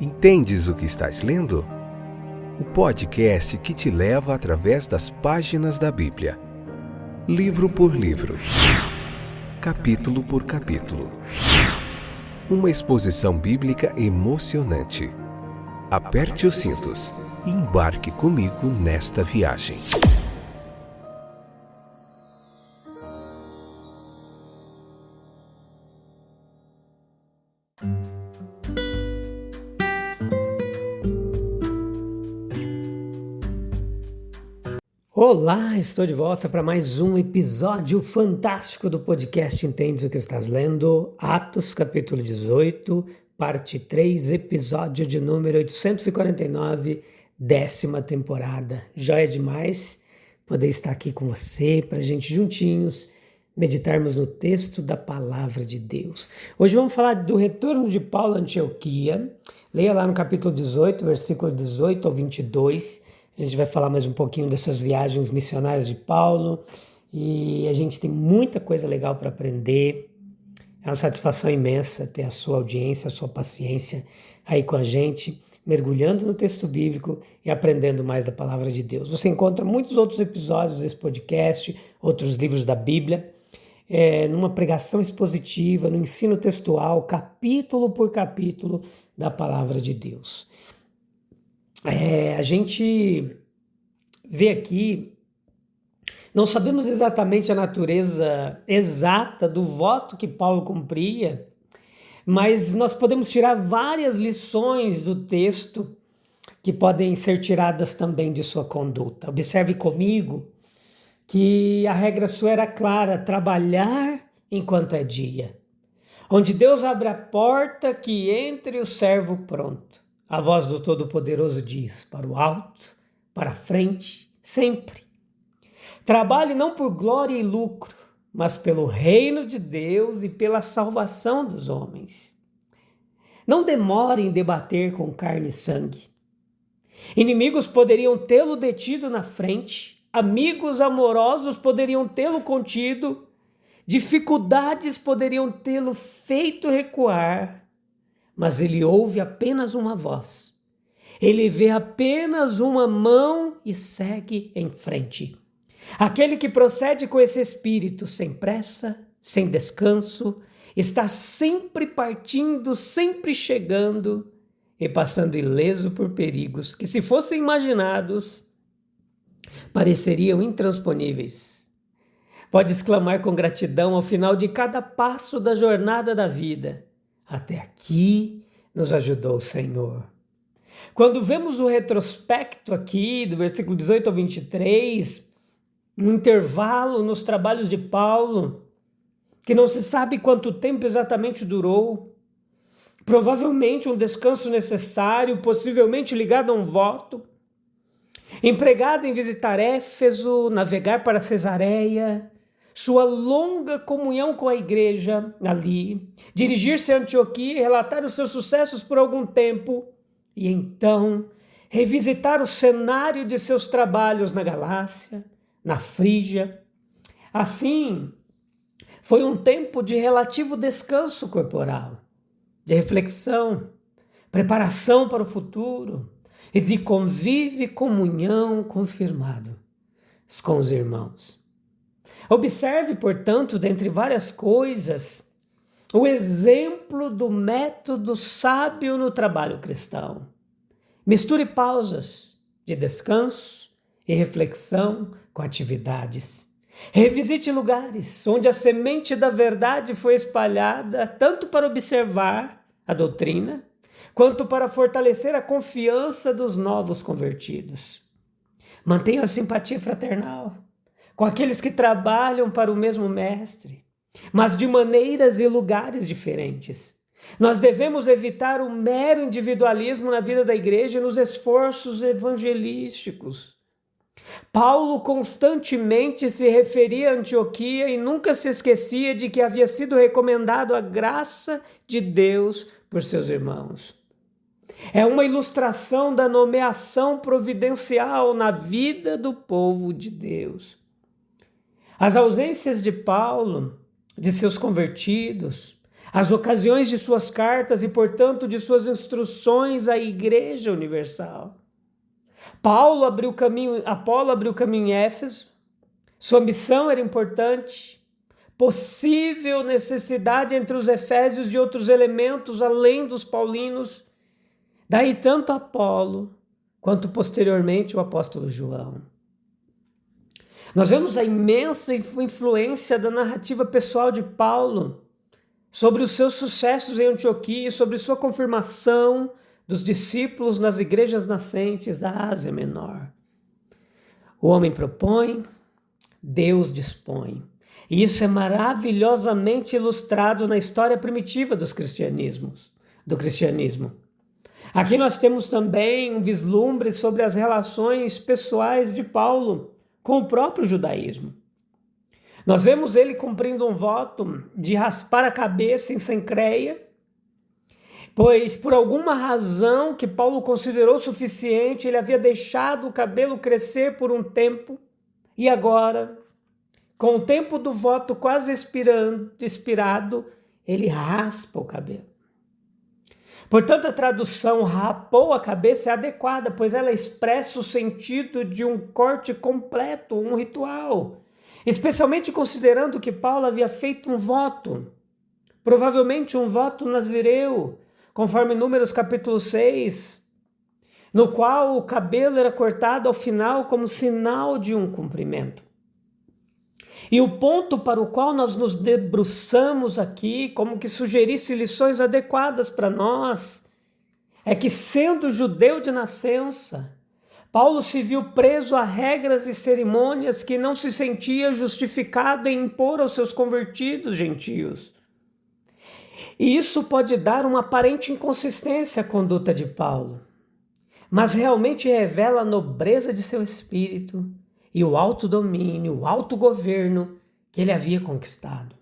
Entendes o que estás lendo? O podcast que te leva através das páginas da Bíblia. Livro por livro. Capítulo por capítulo. Uma exposição bíblica emocionante. Aperte os cintos e embarque comigo nesta viagem. Olá, estou de volta para mais um episódio fantástico do podcast Entendes o que estás lendo? Atos, capítulo 18, parte 3, episódio de número 849, 10ª temporada. Joia demais poder estar aqui com você, para a gente juntinhos meditarmos no texto da palavra de Deus. Hoje vamos falar do retorno de Paulo a Antioquia. Leia lá no capítulo 18, versículo 18 ao 22. A gente vai falar mais um pouquinho dessas viagens missionárias de Paulo e a gente tem muita coisa legal para aprender. É uma satisfação imensa ter a sua audiência, a sua paciência aí com a gente, mergulhando no texto bíblico e aprendendo mais da palavra de Deus. Você encontra muitos outros episódios desse podcast, outros livros da Bíblia, numa pregação expositiva, no ensino textual, capítulo por capítulo da palavra de Deus. A gente vê aqui, não sabemos exatamente a natureza exata do voto que Paulo cumpria, mas nós podemos tirar várias lições do texto que podem ser tiradas também de sua conduta. Observe comigo que a regra sua era clara: trabalhar enquanto é dia. Onde Deus abre a porta, que entre o servo pronto. A voz do Todo-Poderoso diz: para o alto, para a frente, sempre. Trabalhe não por glória e lucro, mas pelo reino de Deus e pela salvação dos homens. Não demore em debater com carne e sangue. Inimigos poderiam tê-lo detido na frente, amigos amorosos poderiam tê-lo contido, dificuldades poderiam tê-lo feito recuar. Mas ele ouve apenas uma voz. Ele vê apenas uma mão e segue em frente. Aquele que procede com esse espírito, sem pressa, sem descanso, está sempre partindo, sempre chegando e passando ileso por perigos que, se fossem imaginados, pareceriam intransponíveis. Pode exclamar com gratidão ao final de cada passo da jornada da vida: até aqui nos ajudou o Senhor. Quando vemos o retrospecto aqui, do versículo 18 ao 23, um intervalo nos trabalhos de Paulo, que não se sabe quanto tempo exatamente durou, provavelmente um descanso necessário, possivelmente ligado a um voto, empregado em visitar Éfeso, navegar para Cesareia, sua longa comunhão com a igreja ali, dirigir-se a Antioquia e relatar os seus sucessos por algum tempo, e então revisitar o cenário de seus trabalhos na Galácia, na Frígia. Assim, foi um tempo de relativo descanso corporal, de reflexão, preparação para o futuro e de convívio e comunhão confirmado com os irmãos. Observe, portanto, dentre várias coisas, o exemplo do método sábio no trabalho cristão. Misture pausas de descanso e reflexão com atividades. Revisite lugares onde a semente da verdade foi espalhada, tanto para observar a doutrina, quanto para fortalecer a confiança dos novos convertidos. Mantenha a simpatia fraternal com aqueles que trabalham para o mesmo mestre, mas de maneiras e lugares diferentes. Nós devemos evitar o mero individualismo na vida da igreja e nos esforços evangelísticos. Paulo constantemente se referia a Antioquia e nunca se esquecia de que havia sido recomendado a graça de Deus por seus irmãos. É uma ilustração da nomeação providencial na vida do povo de Deus. As ausências de Paulo, de seus convertidos, as ocasiões de suas cartas e, portanto, de suas instruções à Igreja Universal. Apolo abriu caminho em Éfeso, sua missão era importante, possível necessidade entre os efésios de outros elementos além dos paulinos, daí tanto Apolo quanto posteriormente o apóstolo João. Nós vemos a imensa influência da narrativa pessoal de Paulo sobre os seus sucessos em Antioquia e sobre sua confirmação dos discípulos nas igrejas nascentes da Ásia Menor. O homem propõe, Deus dispõe. E isso é maravilhosamente ilustrado na história primitiva do cristianismo. Aqui nós temos também um vislumbre sobre as relações pessoais de Paulo com o próprio judaísmo. Nós vemos ele cumprindo um voto de raspar a cabeça em Cencreia, pois por alguma razão que Paulo considerou suficiente, ele havia deixado o cabelo crescer por um tempo e agora, com o tempo do voto quase expirado, ele raspa o cabelo. Portanto, a tradução rapou a cabeça é adequada, pois ela expressa o sentido de um corte completo, um ritual, especialmente considerando que Paulo havia feito um voto, provavelmente um voto nazireu, conforme Números capítulo 6, no qual o cabelo era cortado ao final como sinal de um cumprimento. E o ponto para o qual nós nos debruçamos aqui, como que sugerisse lições adequadas para nós, é que, sendo judeu de nascença, Paulo se viu preso a regras e cerimônias que não se sentia justificado em impor aos seus convertidos gentios. E isso pode dar uma aparente inconsistência à conduta de Paulo, mas realmente revela a nobreza de seu espírito e o autodomínio, o autogoverno que ele havia conquistado.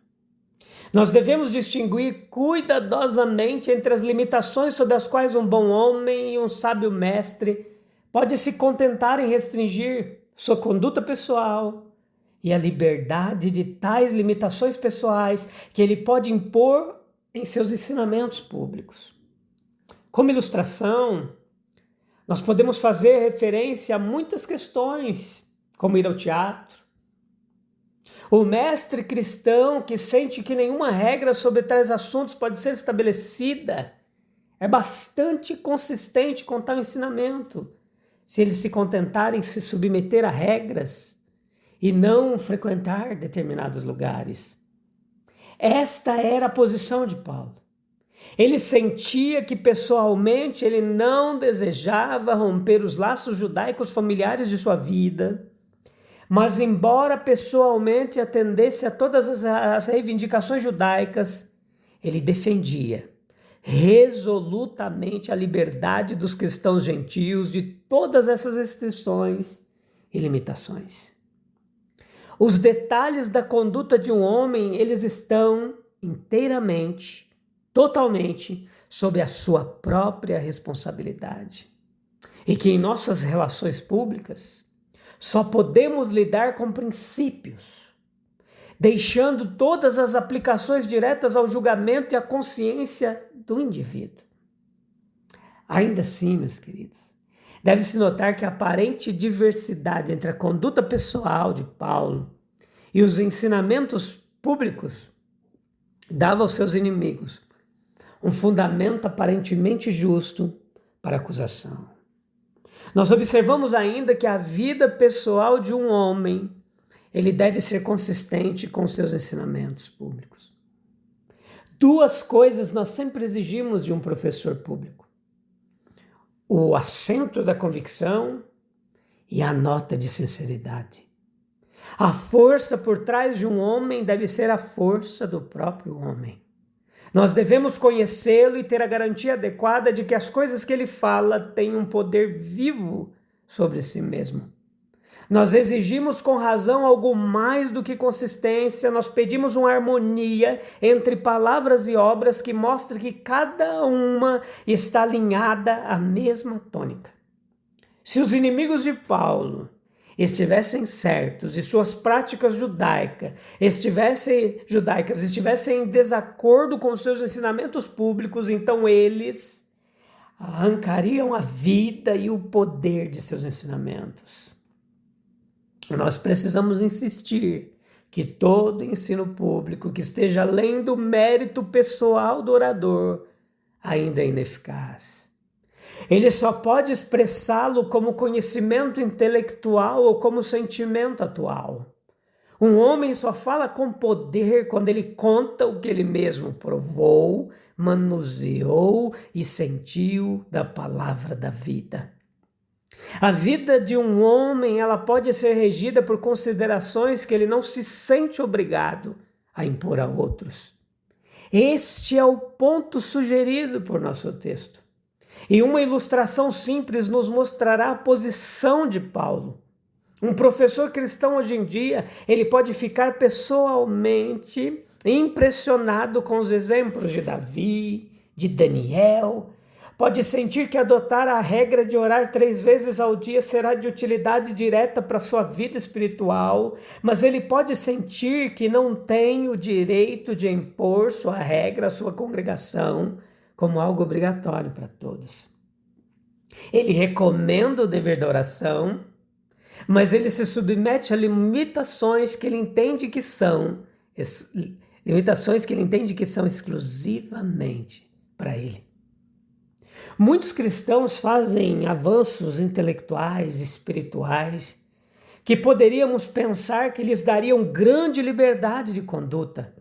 Nós devemos distinguir cuidadosamente entre as limitações sobre as quais um bom homem e um sábio mestre pode se contentar em restringir sua conduta pessoal e a liberdade de tais limitações pessoais que ele pode impor em seus ensinamentos públicos. Como ilustração, nós podemos fazer referência a muitas questões, como ir ao teatro. O mestre cristão que sente que nenhuma regra sobre tais assuntos pode ser estabelecida é bastante consistente com tal ensinamento, se ele se contentar em se submeter a regras e não frequentar determinados lugares. Esta era a posição de Paulo. Ele sentia que pessoalmente ele não desejava romper os laços judaicos familiares de sua vida, mas embora pessoalmente atendesse a todas as reivindicações judaicas, ele defendia resolutamente a liberdade dos cristãos gentios de todas essas restrições e limitações. Os detalhes da conduta de um homem, eles estão inteiramente, totalmente, sob a sua própria responsabilidade. E que em nossas relações públicas, só podemos lidar com princípios, deixando todas as aplicações diretas ao julgamento e à consciência do indivíduo. Ainda assim, meus queridos, deve-se notar que a aparente diversidade entre a conduta pessoal de Paulo e os ensinamentos públicos dava aos seus inimigos um fundamento aparentemente justo para acusação. Nós observamos ainda que a vida pessoal de um homem, ele deve ser consistente com seus ensinamentos públicos. Duas coisas nós sempre exigimos de um professor público: o acento da convicção e a nota de sinceridade. A força por trás de um homem deve ser a força do próprio homem. Nós devemos conhecê-lo e ter a garantia adequada de que as coisas que ele fala têm um poder vivo sobre si mesmo. Nós exigimos com razão algo mais do que consistência, nós pedimos uma harmonia entre palavras e obras que mostre que cada uma está alinhada à mesma tônica. Se os inimigos de Paulo estivessem certos e suas práticas judaicas estivessem em desacordo com seus ensinamentos públicos, então eles arrancariam a vida e o poder de seus ensinamentos. Nós precisamos insistir que todo ensino público que esteja além do mérito pessoal do orador ainda é ineficaz. Ele só pode expressá-lo como conhecimento intelectual ou como sentimento atual. Um homem só fala com poder quando ele conta o que ele mesmo provou, manuseou e sentiu da palavra da vida. A vida de um homem, ela pode ser regida por considerações que ele não se sente obrigado a impor a outros. Este é o ponto sugerido por nosso texto. E uma ilustração simples nos mostrará a posição de Paulo. Um professor cristão hoje em dia, ele pode ficar pessoalmente impressionado com os exemplos de Davi, de Daniel. Pode sentir que adotar a regra de orar 3 vezes ao dia será de utilidade direta para a sua vida espiritual, mas ele pode sentir que não tem o direito de impor sua regra à sua congregação como algo obrigatório para todos. Ele recomenda o dever da oração, mas ele se submete a limitações que ele entende que são exclusivamente para ele. Muitos cristãos fazem avanços intelectuais, espirituais, que poderíamos pensar que lhes dariam grande liberdade de conduta.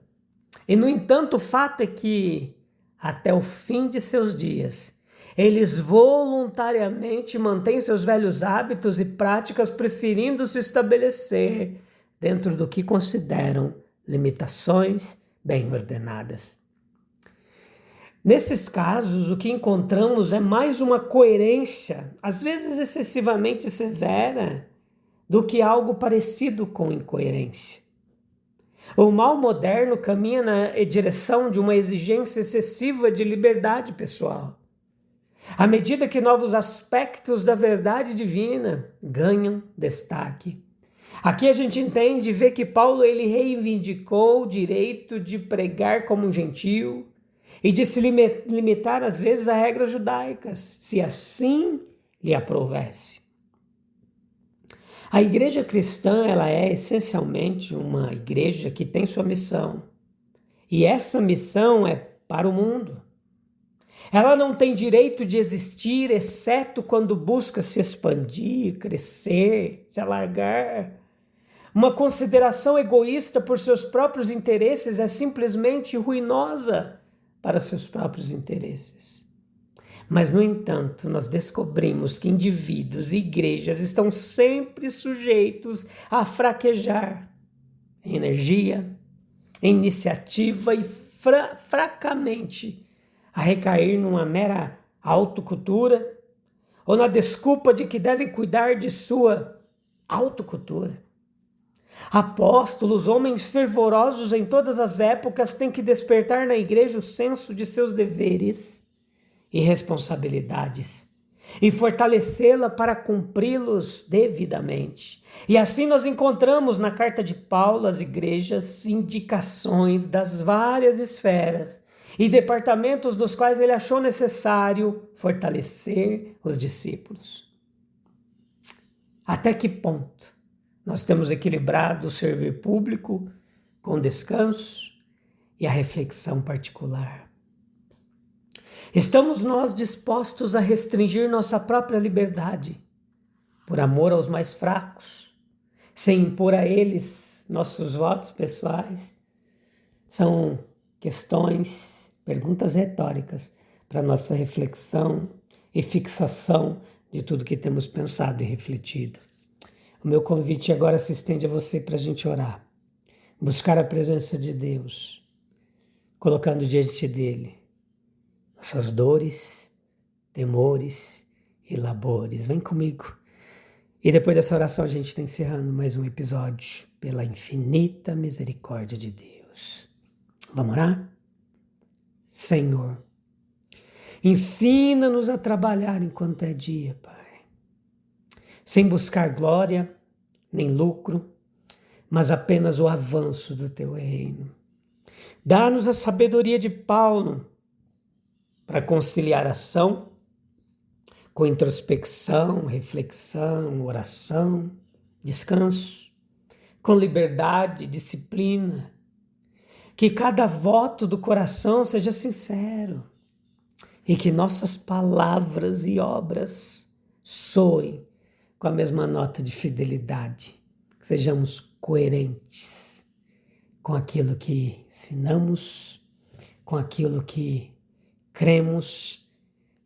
E, no entanto, o fato é que, até o fim de seus dias, eles voluntariamente mantêm seus velhos hábitos e práticas, preferindo se estabelecer dentro do que consideram limitações bem ordenadas. Nesses casos, o que encontramos é mais uma coerência, às vezes excessivamente severa, do que algo parecido com incoerência. O mal moderno caminha na direção de uma exigência excessiva de liberdade pessoal. À medida que novos aspectos da verdade divina ganham destaque. Aqui a gente entende e vê que Paulo ele reivindicou o direito de pregar como um gentio e de se limitar às vezes a regras judaicas, se assim lhe aprovesse. A igreja cristã ela é essencialmente uma igreja que tem sua missão. E essa missão é para o mundo. Ela não tem direito de existir, exceto quando busca se expandir, crescer, se alargar. Uma consideração egoísta por seus próprios interesses é simplesmente ruinosa para seus próprios interesses. Mas, no entanto, nós descobrimos que indivíduos e igrejas estão sempre sujeitos a fraquejar em energia, em iniciativa e fracamente a recair numa mera autocultura ou na desculpa de que devem cuidar de sua autocultura. Apóstolos, homens fervorosos em todas as épocas, têm que despertar na igreja o senso de seus deveres e responsabilidades e fortalecê-la para cumpri-los devidamente. E assim nós encontramos na carta de Paulo às igrejas indicações das várias esferas e departamentos dos quais ele achou necessário fortalecer os discípulos. Até que ponto nós temos equilibrado o servir público com descanso e a reflexão particular? Estamos nós dispostos a restringir nossa própria liberdade por amor aos mais fracos, sem impor a eles nossos votos pessoais? São questões, perguntas retóricas para nossa reflexão e fixação de tudo que temos pensado e refletido. O meu convite agora se estende a você para a gente orar, buscar a presença de Deus, colocando diante dele nossas dores, temores e labores. Vem comigo. E depois dessa oração a gente está encerrando mais um episódio pela infinita misericórdia de Deus. Vamos orar? Senhor, ensina-nos a trabalhar enquanto é dia, Pai, sem buscar glória nem lucro, mas apenas o avanço do teu reino. Dá-nos a sabedoria de Paulo para conciliar ação com introspecção, reflexão, oração, descanso, com liberdade, disciplina. Que cada voto do coração seja sincero e que nossas palavras e obras soem com a mesma nota de fidelidade. Que sejamos coerentes com aquilo que ensinamos, com aquilo que cremos,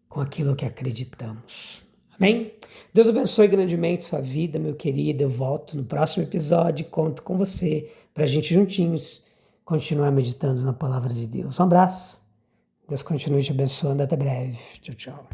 com aquilo que acreditamos. Amém? Deus abençoe grandemente sua vida, meu querido. Eu volto no próximo episódio e conto com você para a gente juntinhos continuar meditando na palavra de Deus. Um abraço. Deus continue te abençoando. Até breve. Tchau, tchau.